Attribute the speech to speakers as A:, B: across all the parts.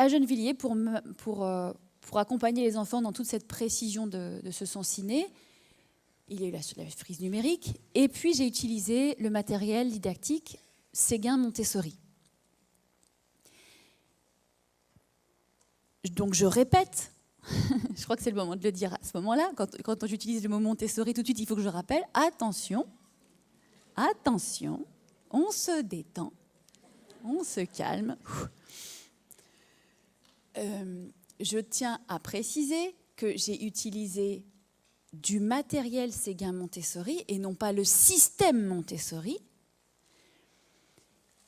A: à Gennevilliers pour accompagner les enfants dans toute cette précision de ce son ciné. Il y a eu la frise numérique. Et puis, j'ai utilisé le matériel didactique Séguin Montessori. Donc, je répète. Je crois que c'est le moment de le dire à ce moment-là. Quand j'utilise le mot Montessori, tout de suite, il faut que je rappelle. Attention, attention, on se détend, on se calme. Je tiens à préciser que j'ai utilisé du matériel Séguin Montessori et non pas le système Montessori.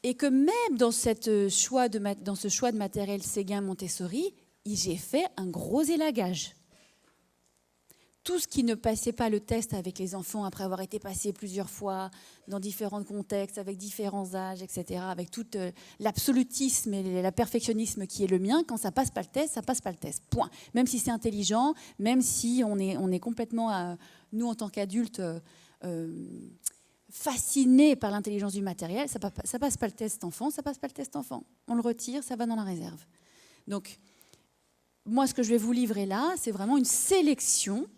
A: Et que même dans ce choix de matériel Séguin Montessori, j'ai fait un gros élagage. Tout ce qui ne passait pas le test avec les enfants après avoir été passé plusieurs fois dans différents contextes, avec différents âges, etc., avec tout l'absolutisme et le perfectionnisme qui est le mien, quand ça passe pas le test, ça passe pas le test. Point. Même si c'est intelligent, même si on est complètement, nous en tant qu'adultes, fascinés par l'intelligence du matériel, ça passe pas le test enfant, ça passe pas le test enfant. On le retire, ça va dans la réserve. Donc, moi, ce que je vais vous livrer là, c'est vraiment une sélection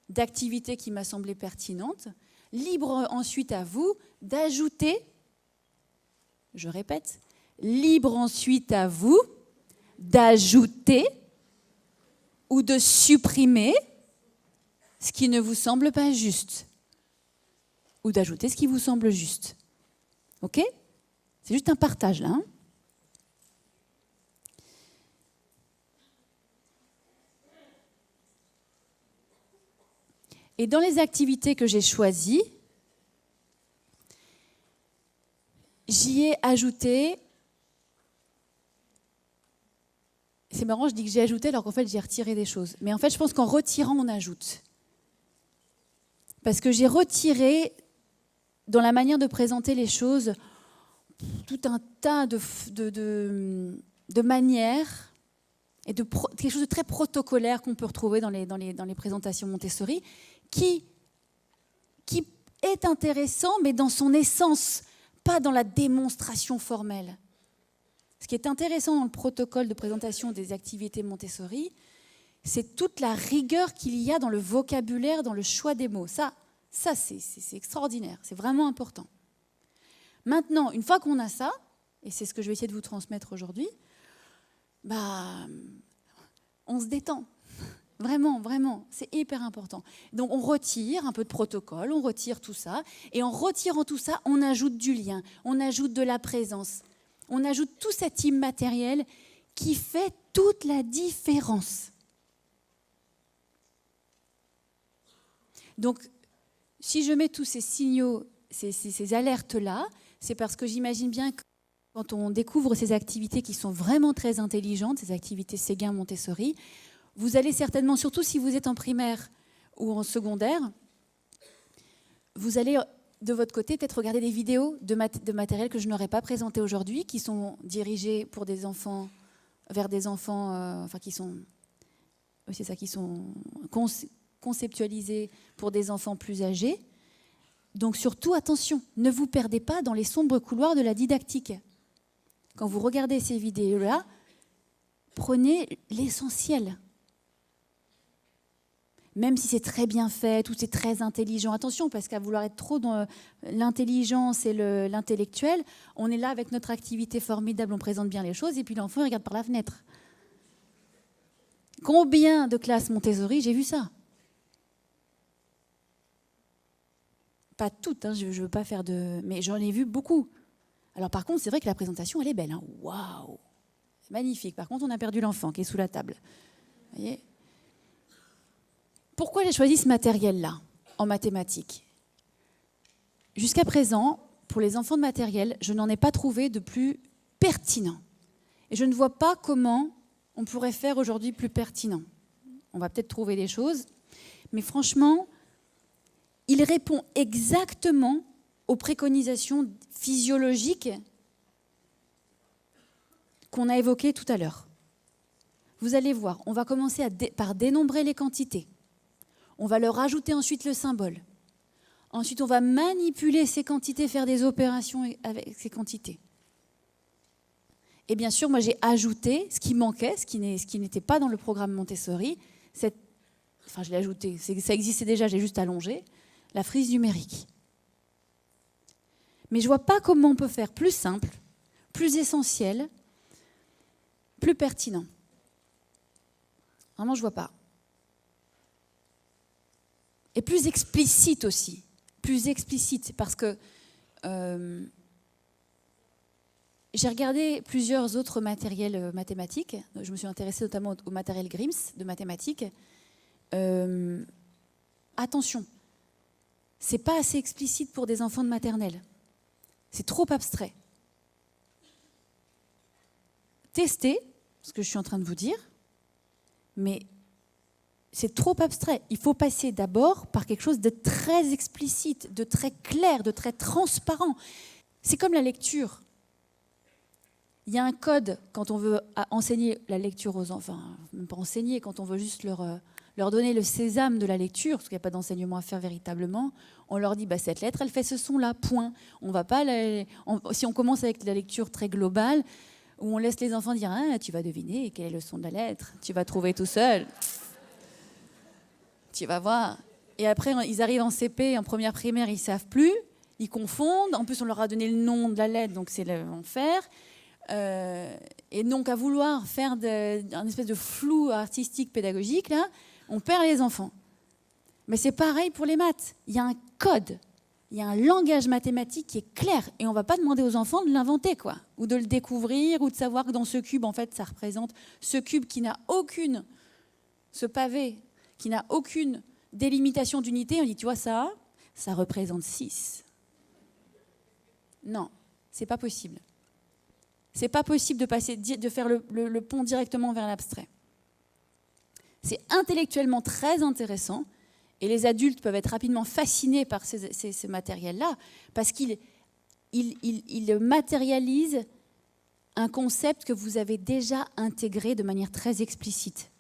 A: d'activités qui m'a semblé pertinente. Libre ensuite à vous d'ajouter, je répète, libre ensuite à vous d'ajouter ou de supprimer ce qui ne vous semble pas juste ou d'ajouter ce qui vous semble juste. OK ? C'est juste un partage là. Et dans les activités que j'ai choisies, j'y ai ajouté... C'est marrant, je dis que j'ai ajouté alors qu'en fait j'ai retiré des choses. Mais en fait, je pense qu'en retirant, on ajoute. Parce que j'ai retiré, dans la manière de présenter les choses, tout un tas de manières et quelque chose de très protocolaire qu'on peut retrouver dans les présentations Montessori, qui est intéressant, mais dans son essence, pas dans la démonstration formelle. Ce qui est intéressant dans le protocole de présentation des activités Montessori, c'est toute la rigueur qu'il y a dans le vocabulaire, dans le choix des mots. Ça c'est extraordinaire, c'est vraiment important. Maintenant, une fois qu'on a ça, et c'est ce que je vais essayer de vous transmettre aujourd'hui, on se détend. Vraiment, vraiment, c'est hyper important. Donc on retire un peu de protocole, on retire tout ça, et en retirant tout ça, on ajoute du lien, on ajoute de la présence, on ajoute tout cet immatériel qui fait toute la différence. Donc, si je mets tous ces signaux, ces alertes-là, c'est parce que j'imagine bien que quand on découvre ces activités qui sont vraiment très intelligentes, ces activités Séguin Montessori, vous allez certainement, surtout si vous êtes en primaire ou en secondaire, vous allez de votre côté peut-être regarder des vidéos de matériel que je n'aurais pas présenté aujourd'hui, qui sont dirigées pour des enfants, vers des enfants, qui sont conceptualisés pour des enfants plus âgés. Donc surtout, attention, ne vous perdez pas dans les sombres couloirs de la didactique. Quand vous regardez ces vidéos-là, prenez l'essentiel. Même si c'est très bien fait, tout est très intelligent. Attention, parce qu'à vouloir être trop dans l'intelligence et l'intellectuel, on est là avec notre activité formidable, on présente bien les choses, et puis l'enfant il regarde par la fenêtre. Combien de classes Montessori, j'ai vu ça? Pas toutes, hein, je ne veux pas faire de... Mais j'en ai vu beaucoup. Alors par contre, c'est vrai que la présentation, elle est belle. Hein. Waouh! Magnifique. Par contre, on a perdu l'enfant qui est sous la table. Vous voyez ? Pourquoi j'ai choisi ce matériel-là en mathématiques? Jusqu'à présent, pour les enfants de matériel, je n'en ai pas trouvé de plus pertinent. Et je ne vois pas comment on pourrait faire aujourd'hui plus pertinent. On va peut-être trouver des choses, mais franchement, il répond exactement aux préconisations physiologiques qu'on a évoquées tout à l'heure. Vous allez voir, on va commencer par dénombrer les quantités. On va leur ajouter ensuite le symbole. Ensuite, on va manipuler ces quantités, faire des opérations avec ces quantités. Et bien sûr, moi, j'ai ajouté ce qui manquait, ce qui n'était pas dans le programme Montessori. Enfin, je l'ai ajouté, ça existait déjà, j'ai juste allongé, la frise numérique. Mais je ne vois pas comment on peut faire plus simple, plus essentiel, plus pertinent. Vraiment, je ne vois pas. Et plus explicite aussi. Plus explicite, parce que j'ai regardé plusieurs autres matériels mathématiques. Je me suis intéressée notamment au matériel Grims de mathématiques. Attention, c'est pas assez explicite pour des enfants de maternelle. C'est trop abstrait. Testez ce que je suis en train de vous dire, mais c'est trop abstrait. Il faut passer d'abord par quelque chose de très explicite, de très clair, de très transparent. C'est comme la lecture. Il y a un code quand on veut enseigner la lecture aux enfants, enfin, même pas enseigner, quand on veut juste leur donner le sésame de la lecture, parce qu'il n'y a pas d'enseignement à faire véritablement. On leur dit, bah, cette lettre, elle fait ce son-là, point. On va pas si on commence avec la lecture très globale, où on laisse les enfants dire, ah, tu vas deviner quel est le son de la lettre, tu vas trouver tout seul. Tu vas voir. Et après, ils arrivent en CP, en première primaire, ils ne savent plus, ils confondent. En plus, on leur a donné le nom de la lettre, donc c'est l'enfer. Et donc, à vouloir faire un espèce de flou artistique pédagogique, là, on perd les enfants. Mais c'est pareil pour les maths. Il y a un code, il y a un langage mathématique qui est clair. Et on ne va pas demander aux enfants de l'inventer, quoi. Ou de le découvrir, ou de savoir que dans ce cube, en fait, ça représente ce cube qui n'a aucune, ce pavé, qui n'a aucune délimitation d'unité. On dit, tu vois, ça représente 6. Non, c'est pas possible. C'est pas possible de faire le pont directement vers l'abstrait. C'est intellectuellement très intéressant et les adultes peuvent être rapidement fascinés par ces matériels-là parce qu'ils matérialisent un concept que vous avez déjà intégré de manière très explicite.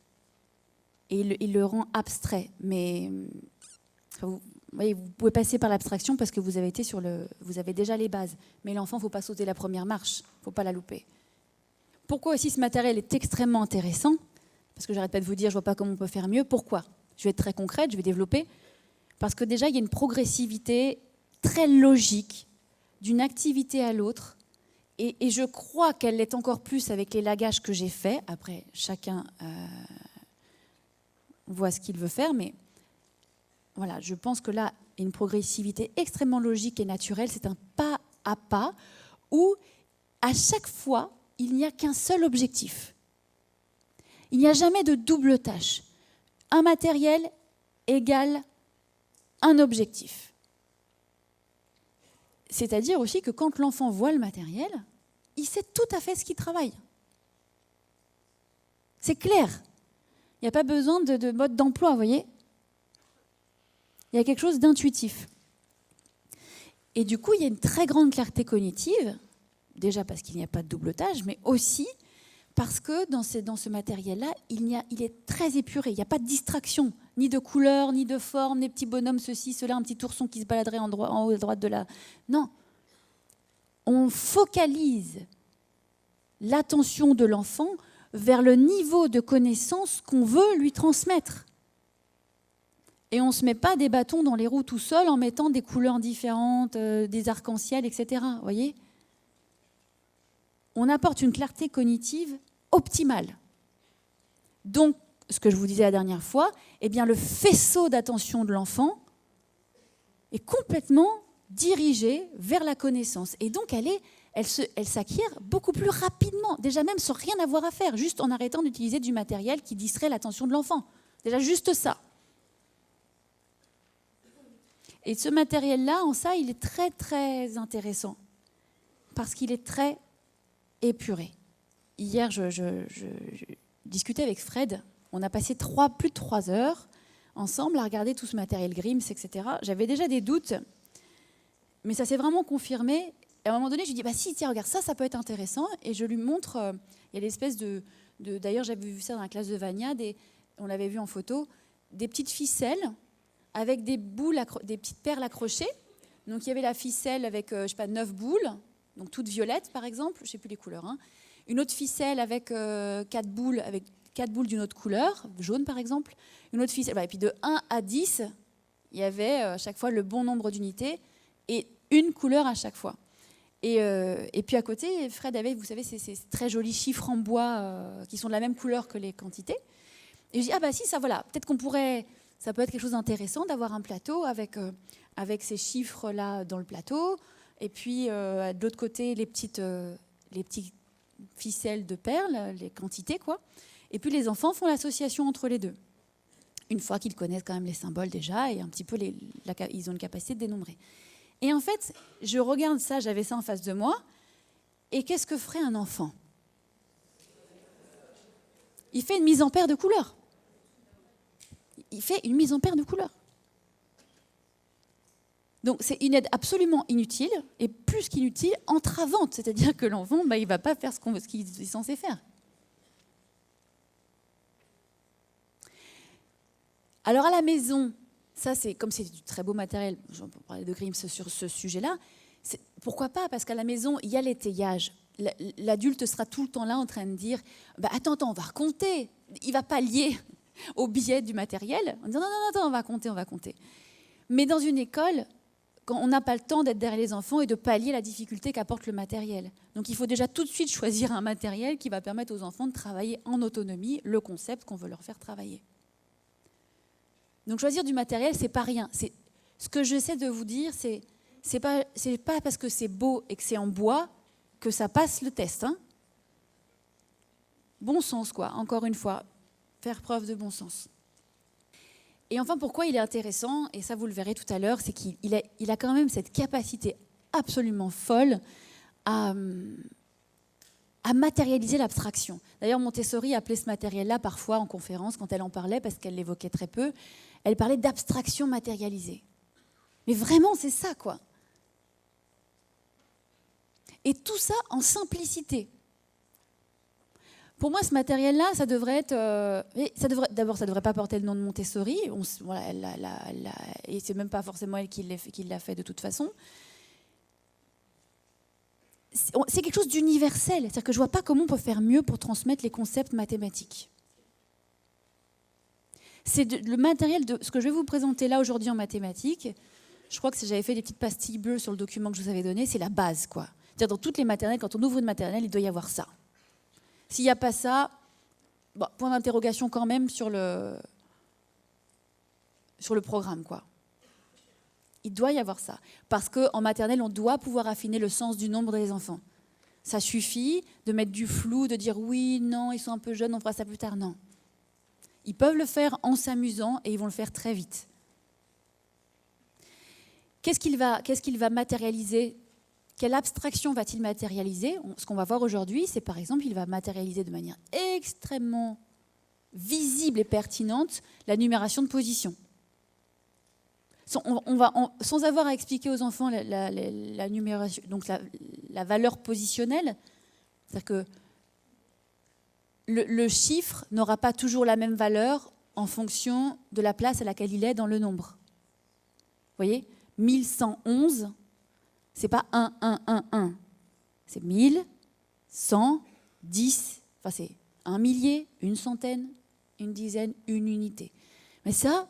A: Et il le rend abstrait. Mais vous pouvez passer par l'abstraction parce que vous avez déjà les bases. Mais l'enfant, il ne faut pas sauter la première marche. Il ne faut pas la louper. Pourquoi aussi ce matériel est extrêmement intéressant ? Parce que j'arrête pas de vous dire, je ne vois pas comment on peut faire mieux. Pourquoi ? Je vais être très concrète, je vais développer. Parce que déjà, il y a une progressivité très logique d'une activité à l'autre. Et je crois qu'elle l'est encore plus avec les lagages que j'ai faits. Après, chacun voit ce qu'il veut faire. Mais voilà, je pense que là, il y a une progressivité extrêmement logique et naturelle. C'est un pas à pas où, à chaque fois, il n'y a qu'un seul objectif. Il n'y a jamais de double tâche. Un matériel égale un objectif. C'est-à-dire aussi que quand l'enfant voit le matériel, il sait tout à fait ce qu'il travaille. C'est clair. Il n'y a pas besoin de mode d'emploi, vous voyez ? Il y a quelque chose d'intuitif. Et du coup, il y a une très grande clarté cognitive, déjà parce qu'il n'y a pas de double tâche, mais aussi parce que dans ce matériel-là, il est très épuré. Il n'y a pas de distraction, ni de couleur, ni de forme, des petits bonhommes, ceci, cela, un petit ourson qui se baladerait en haut à droite de la... Non. On focalise l'attention de l'enfant vers le niveau de connaissance qu'on veut lui transmettre. Et on ne se met pas des bâtons dans les roues tout seul en mettant des couleurs différentes, des arcs-en-ciel, etc. Vous voyez ? On apporte une clarté cognitive optimale. Donc, ce que je vous disais la dernière fois, eh bien, le faisceau d'attention de l'enfant est complètement dirigé vers la connaissance. Et donc, elle s'acquiert beaucoup plus rapidement, déjà même sans rien avoir à faire, juste en arrêtant d'utiliser du matériel qui distrait l'attention de l'enfant. Déjà juste ça. Et ce matériel-là, en ça, il est très, très intéressant parce qu'il est très épuré. Hier, je discutais avec Fred. On a passé plus de 3 heures ensemble à regarder tout ce matériel Grims, etc. J'avais déjà des doutes, mais ça s'est vraiment confirmé. Et à un moment donné, je lui dis, bah si, tiens, regarde, ça peut être intéressant. Et je lui montre, il y a l'espèce d'ailleurs, j'avais vu ça dans la classe de Vania, on l'avait vu en photo, des petites ficelles avec des boules, des petites perles accrochées. Donc il y avait la ficelle avec, 9 boules, donc toute violette par exemple, je ne sais plus les couleurs, hein. Une autre ficelle avec 4 boules, d'une autre couleur, jaune par exemple, une autre ficelle, et puis de 1 à 10, il y avait à chaque fois le bon nombre d'unités et une couleur à chaque fois. Et puis à côté, Fred avait, vous savez, ces très jolis chiffres en bois qui sont de la même couleur que les quantités. Et je dis, ah bah si, ça voilà, peut-être qu'on pourrait, ça peut être quelque chose d'intéressant d'avoir un plateau avec ces chiffres-là dans le plateau, et puis de l'autre côté, les petites ficelles de perles, les quantités, quoi. Et puis les enfants font l'association entre les deux. Une fois qu'ils connaissent quand même les symboles déjà, et un petit peu ils ont une capacité de dénombrer. Et en fait, je regarde ça, j'avais ça en face de moi, et qu'est-ce que ferait un enfant ? Il fait une mise en paire de couleurs. Il fait une mise en paire de couleurs. Donc c'est une aide absolument inutile, et plus qu'inutile, entravante. C'est-à-dire que l'enfant, il ne va pas faire ce qu'il est censé faire. Alors à la maison, ça c'est comme c'est du très beau matériel, j'en parlais de Grimm sur ce sujet-là, pourquoi pas ? Parce qu'à la maison, il y a l'étayage. L'adulte sera tout le temps là en train de dire attends, on va recompter. Il ne va pas lier au biais du matériel en disant non, on va compter. Mais dans une école, quand on n'a pas le temps d'être derrière les enfants et de pallier la difficulté qu'apporte le matériel. Donc il faut déjà tout de suite choisir un matériel qui va permettre aux enfants de travailler en autonomie le concept qu'on veut leur faire travailler. Donc choisir du matériel, c'est pas rien. Ce que j'essaie de vous dire, c'est pas parce que c'est beau et que c'est en bois que ça passe le test. Hein. Bon sens, quoi. Encore une fois, faire preuve de bon sens. Et enfin, pourquoi il est intéressant, et ça vous le verrez tout à l'heure, c'est qu'il a quand même cette capacité absolument folle à matérialiser l'abstraction. D'ailleurs, Montessori appelait ce matériel-là parfois en conférence, quand elle en parlait, parce qu'elle l'évoquait très peu, elle parlait d'abstraction matérialisée. Mais vraiment, c'est ça, quoi. Et tout ça en simplicité. Pour moi, ce matériel-là, ça devrait être... D'abord, ça ne devrait pas porter le nom de Montessori, et c'est même pas forcément elle qui l'a fait de toute façon. C'est quelque chose d'universel, c'est-à-dire que je ne vois pas comment on peut faire mieux pour transmettre les concepts mathématiques. C'est le matériel de ce que je vais vous présenter là aujourd'hui en mathématiques. Je crois que j'avais fait des petites pastilles bleues sur le document que je vous avais donné, c'est la base, quoi. C'est-à-dire dans toutes les maternelles, quand on ouvre une maternelle, il doit y avoir ça. S'il n'y a pas ça, point d'interrogation quand même sur le programme, quoi. Il doit y avoir ça. Parce qu'en maternelle, on doit pouvoir affiner le sens du nombre des enfants. Ça suffit de mettre du flou, de dire oui, non, ils sont un peu jeunes, on fera ça plus tard. Non. Ils peuvent le faire en s'amusant et ils vont le faire très vite. Qu'est-ce qu'il va matérialiser ? Quelle abstraction va-t-il matérialiser ? Ce qu'on va voir aujourd'hui, c'est par exemple, il va matérialiser de manière extrêmement visible et pertinente la numération de position. Sans avoir à expliquer aux enfants la numération, donc la valeur positionnelle, c'est-à-dire que le chiffre n'aura pas toujours la même valeur en fonction de la place à laquelle il est dans le nombre. Vous voyez ? 1111, c'est pas 1, 1, 1, 1. C'est 1000, 100, 10, enfin c'est un millier, une centaine, une dizaine, une unité. Mais ça,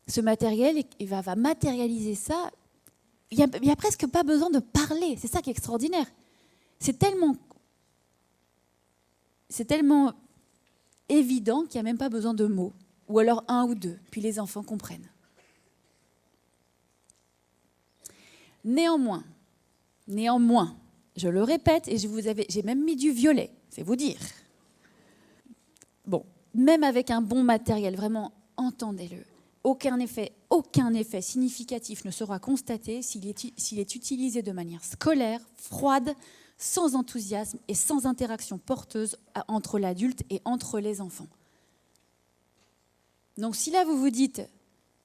A: ce matériel, il va matérialiser ça. Il n'y a presque pas besoin de parler. C'est ça qui est extraordinaire. C'est tellement évident qu'il n'y a même pas besoin de mots. Ou alors un ou deux. Puis les enfants comprennent. Néanmoins, je le répète, et j'ai même mis du violet, c'est vous dire. Bon, même avec un bon matériel, vraiment, entendez-le. Aucun effet significatif ne sera constaté s'il est utilisé de manière scolaire, froide, sans enthousiasme et sans interaction porteuse entre l'adulte et entre les enfants. Donc si là vous vous dites,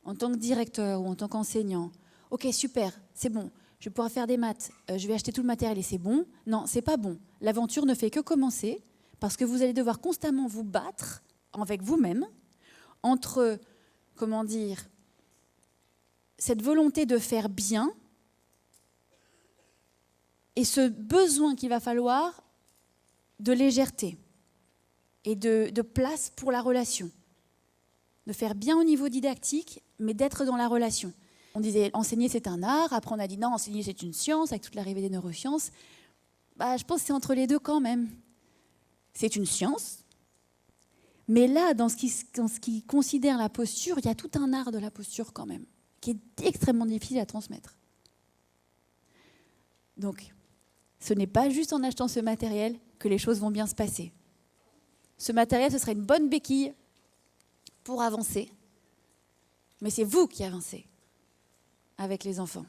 A: en tant que directeur ou en tant qu'enseignant, ok, super, c'est bon, je vais pouvoir faire des maths, je vais acheter tout le matériel et c'est bon. Non, c'est pas bon. L'aventure ne fait que commencer parce que vous allez devoir constamment vous battre avec vous-même entre... comment dire, cette volonté de faire bien et ce besoin qu'il va falloir de légèreté et de place pour la relation. De faire bien au niveau didactique, mais d'être dans la relation. On disait enseigner c'est un art, après on a dit non, enseigner c'est une science, avec toute l'arrivée des neurosciences. Je pense que c'est entre les deux quand même. C'est une science, mais là, dans ce qui considère la posture, il y a tout un art de la posture quand même, qui est extrêmement difficile à transmettre. Donc, ce n'est pas juste en achetant ce matériel que les choses vont bien se passer. Ce matériel, ce serait une bonne béquille pour avancer, mais c'est vous qui avancez avec les enfants.